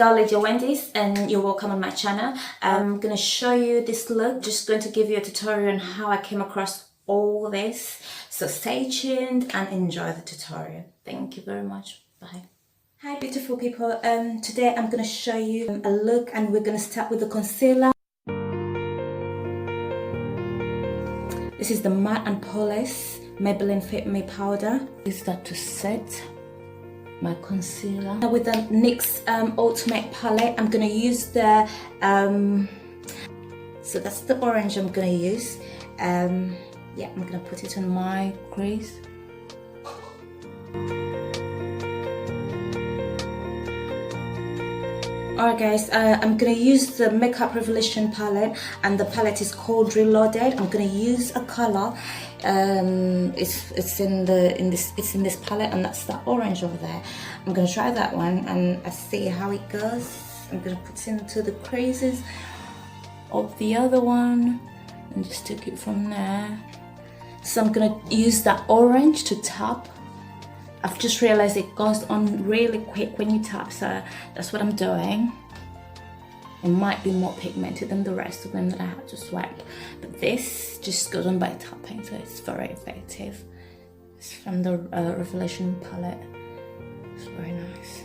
Hello Lady Wendy's, and you're welcome on my channel. I'm gonna show you this look. Just going to give you a tutorial on how I came across all this. So stay tuned and enjoy the tutorial. Thank you very much. Bye. Hi beautiful people. Today I'm gonna show you a look, and we're gonna start with the concealer. This is the Matte and Polish Maybelline Fit Me powder. Use that to set my concealer. Now with the NYX Ultimate palette, I'm gonna use the so that's the orange I'm gonna use. Yeah, I'm gonna put it on my crease. Alright guys, I'm gonna use the Makeup Revolution palette, and the palette is called Reloaded. I'm gonna use a color. It's in this palette, and that's the orange over there. I'm gonna try that one and see how it goes. I'm gonna put it into the creases of the other one and just take it from there. So I'm gonna use that orange to tap. I've just realized it goes on really quick when you tap, so that's what I'm doing. It might be more pigmented than the rest of them that I had to swipe, but this just goes on by tapping, so it's very effective. It's from the Revelation palette. It's very nice.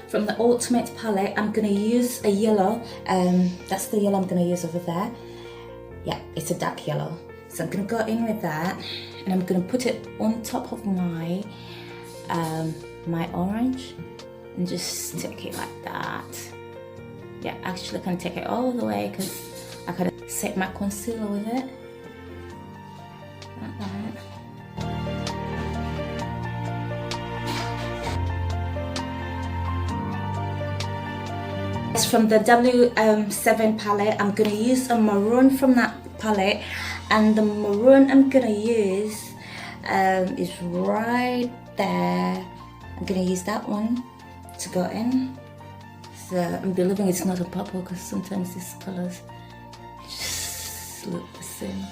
From the Ultimate palette, I'm gonna use a yellow. That's the yellow I'm gonna use over there. Yeah, it's a dark yellow. So I'm gonna go in with that, and I'm gonna put it on top of my my orange, and just take it like that. Yeah, actually I can take it all the way because I can set my concealer with it. Like that. It's from the W7 palette. I'm gonna use a maroon from that palette, and the maroon I'm gonna use is right there. I'm gonna use that one to go in. So I'm believing it's not a purple, because sometimes these colors just look the same.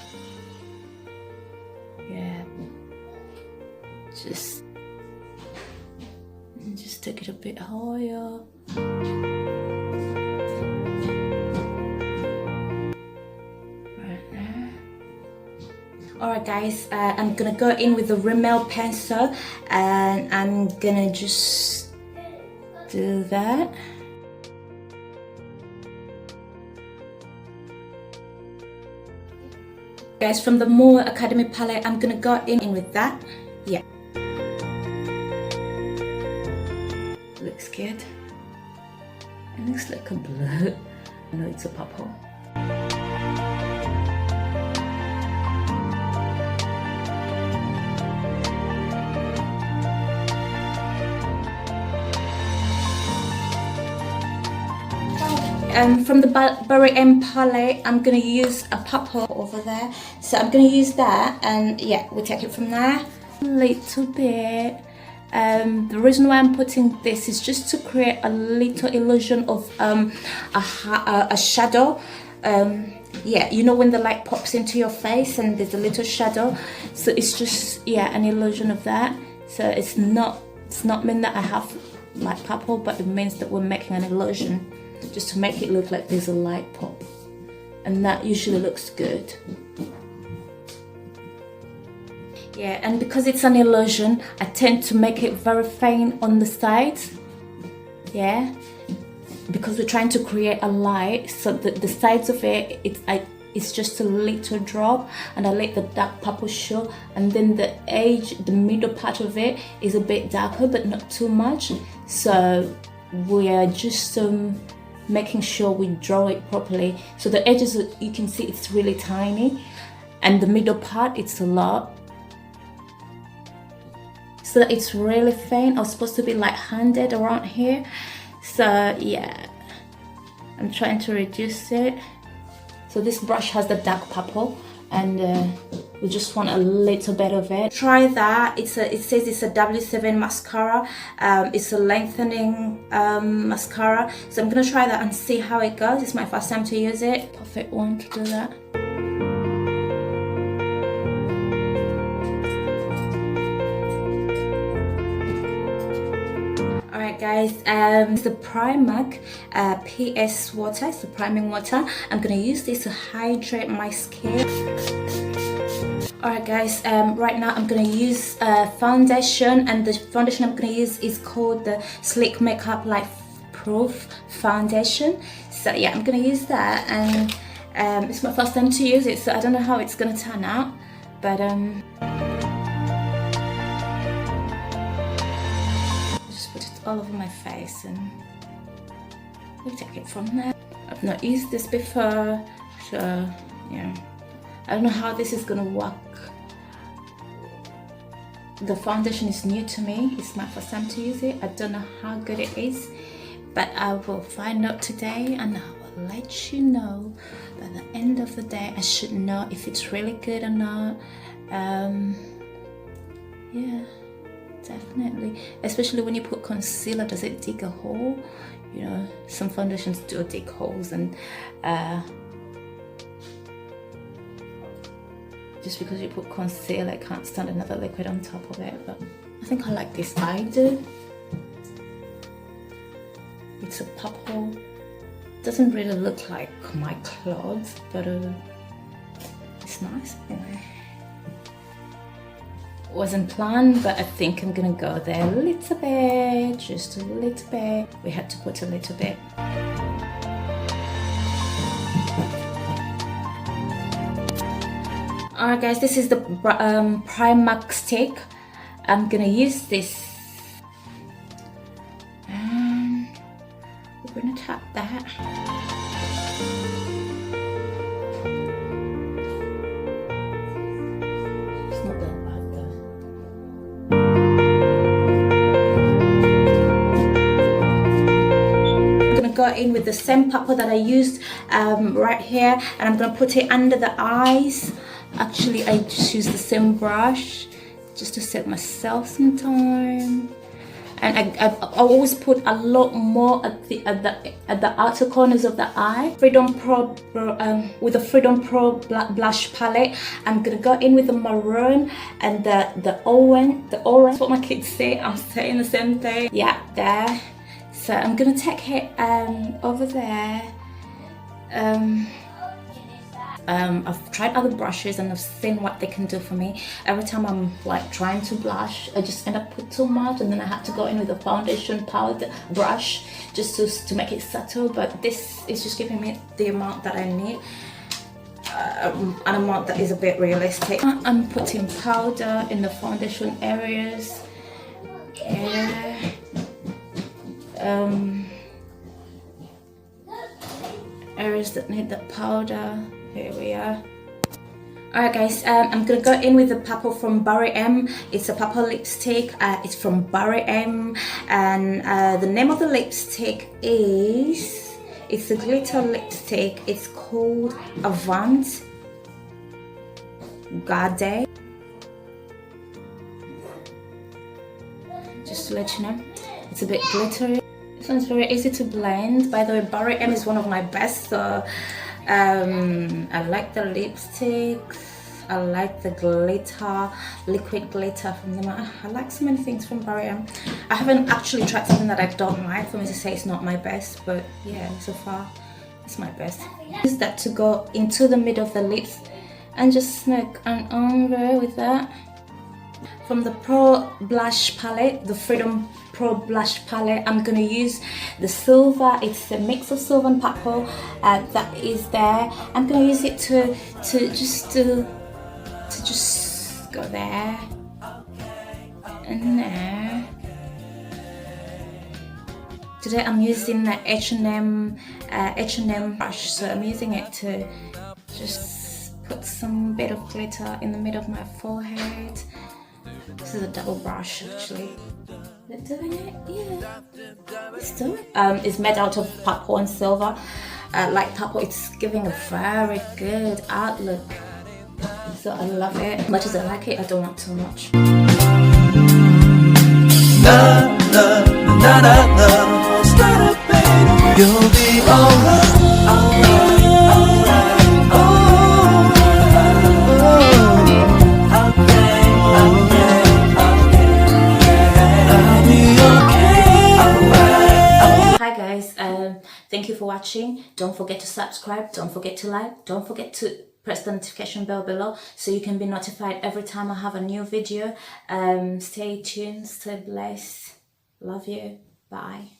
Yeah, just take it a bit higher. Alright guys, I'm gonna go in with the Rimmel pencil, and I'm gonna just do that. Guys, from the More Academy palette, I'm gonna go in with that. Yeah. Looks good. It looks like a blue. I know it's a purple. From the Berry M palette, I'm gonna use a purple over there. So I'm gonna use that, and yeah, we'll take it from there. A little bit. The reason why I'm putting this is just to create a little illusion of a shadow. Yeah, you know when the light pops into your face and there's a little shadow, so it's just, yeah, an illusion of that. So it's not mean that I have like purple, but it means that we're making an illusion, just to make it look like there's a light pop, and that usually looks good. Yeah, and because it's an illusion, I tend to make it very faint on the sides. Yeah, because we're trying to create a light, so that the sides of it, it's just a little drop, and I let the dark purple show, and then the edge, the middle part of it is a bit darker, but not too much. So we are just making sure we draw it properly. So the edges, you can see it's really tiny, and the middle part, it's a lot. So it's really faint. I was supposed to be light-handed around here. So yeah, I'm trying to reduce it. So this brush has the dark purple, and we just want a little bit of it. Try that. It says it's a W7 mascara. It's a lengthening mascara. So I'm gonna try that and see how it goes. It's my first time to use it. Perfect one to do that. Alright guys, the Primark PS water, it's the priming water. I'm gonna use this to hydrate my skin. Alright guys, right now I'm gonna use foundation, and the foundation I'm gonna use is called the Sleek Makeup Light Proof Foundation. So yeah, I'm gonna use that, and it's my first time to use it, so I don't know how it's gonna turn out, but just put it all over my face and we'll take it from there. I've not used this before, so yeah, I don't know how this is gonna work. The foundation is new to me, it's my first time to use it. I don't know how good it is, but I will find out today and I will let you know. By the end of the day, I should know if it's really good or not. Yeah, definitely. Especially when you put concealer, does it dig a hole? You know, some foundations do dig holes, and just because you put concealer, it can't stand another liquid on top of it. But I think I like this. I do. It's a purple. Doesn't really look like my clothes, but it's nice anyway. Wasn't planned, but I think I'm gonna go there a little bit, just a little bit. We had to put a little bit. Alright guys, this is the Primark stick. I'm gonna use this. And we're gonna tap that. It's not that bad though. I'm gonna go in with the same purple that I used right here, and I'm gonna put it under the eyes. Actually, I just use the same brush just to set myself some time, and I always put a lot more at the outer corners of the eye. Freedom Pro with the Freedom Pro blush palette, I'm gonna go in with the maroon and the orange. That's what my kids say. I'm saying the same thing. Yeah, there. So I'm gonna take it over there. I've tried other brushes and I've seen what they can do for me. Every time I'm like trying to blush, I just end up put too much, and then I have to go in with a foundation powder brush just to make it subtle. But this is just giving me the amount that I need, an amount that is a bit realistic. I'm putting powder in the foundation areas. Yeah. Areas that need the powder. Here we are. Alright guys, I'm gonna go in with the purple from Barry M. It's a purple lipstick. It's from Barry M, and the name of the lipstick is, it's a glitter lipstick. It's called Avant Garde. Just to let you know, it's a bit glittery. This one's very easy to blend. By the way, Barry M is one of my best, so I like the lipsticks. I like the glitter, liquid glitter from them. I like so many things from Barry M. I haven't actually tried something that I don't like for me to say it's not my best, but yeah, so far it's my best. Use that to go into the middle of the lips and just smoke an ombre with that. From the Pro Blush palette, the Freedom Pro Blush palette, I'm gonna use the silver. It's a mix of silver and purple that is there. I'm gonna use it to just go there and there. Today I'm using the H&M brush, so I'm using it to just put some bit of glitter in the middle of my forehead. This is a double brush actually. Is it doing it? Yeah, it's doing it. It's made out of purple and silver. Like purple, it's giving a very good outlook. So I love it. As much as I like it, I don't want too much. You'll be alright. I'll be okay. watching. Don't forget to subscribe, don't forget to like, don't forget to press the notification bell below so you can be notified every time I have a new video. Stay tuned, stay blessed, love you, bye.